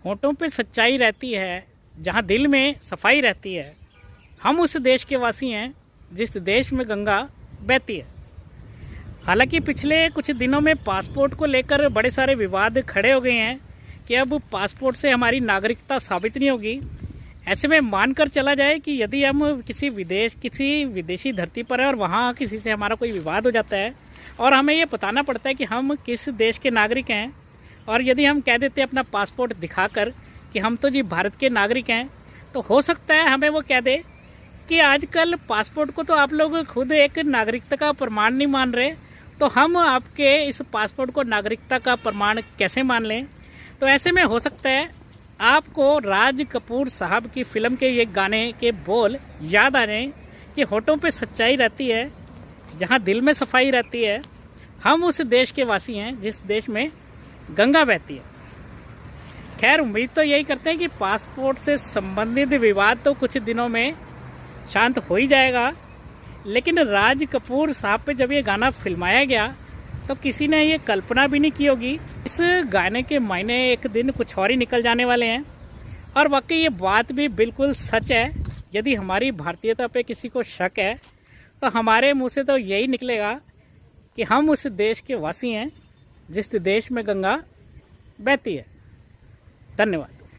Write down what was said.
होठों पे सच्चाई रहती है, जहाँ दिल में सफाई रहती है। हम उस देश के वासी हैं जिस देश में गंगा बहती है। हालांकि पिछले कुछ दिनों में पासपोर्ट को लेकर बड़े सारे विवाद खड़े हो गए हैं कि अब पासपोर्ट से हमारी नागरिकता साबित नहीं होगी। ऐसे में मानकर चला जाए कि यदि हम किसी विदेशी धरती पर है और वहाँ किसी से हमारा कोई विवाद हो जाता है और हमें ये बताना पड़ता है कि हम किस देश के नागरिक हैं, और यदि हम कह देते हैं अपना पासपोर्ट दिखाकर कि हम तो जी भारत के नागरिक हैं, तो हो सकता है हमें वो कह दे कि आजकल पासपोर्ट को तो आप लोग खुद एक नागरिकता का प्रमाण नहीं मान रहे, तो हम आपके इस पासपोर्ट को नागरिकता का प्रमाण कैसे मान लें। तो ऐसे में हो सकता है आपको राज कपूर साहब की फिल्म के ये गाने के बोल याद आ जाएं कि होठों पे सच्चाई रहती है, जहाँ दिल में सफाई रहती है। हम उस देश के वासी हैं जिस देश में गंगा बहती है। खैर, उम्मीद तो यही करते हैं कि पासपोर्ट से संबंधित विवाद तो कुछ दिनों में शांत हो ही जाएगा। लेकिन राज कपूर साहब पे जब ये गाना फिल्माया गया तो किसी ने ये कल्पना भी नहीं की होगी इस गाने के मायने एक दिन कुछ और ही निकल जाने वाले हैं। और वाकई ये बात भी बिल्कुल सच है। यदि हमारी भारतीयता पे किसी को शक है तो हमारे मुंह से तो यही निकलेगा कि हम उस देश के वासी हैं जिस देश में गंगा बहती है। धन्यवाद।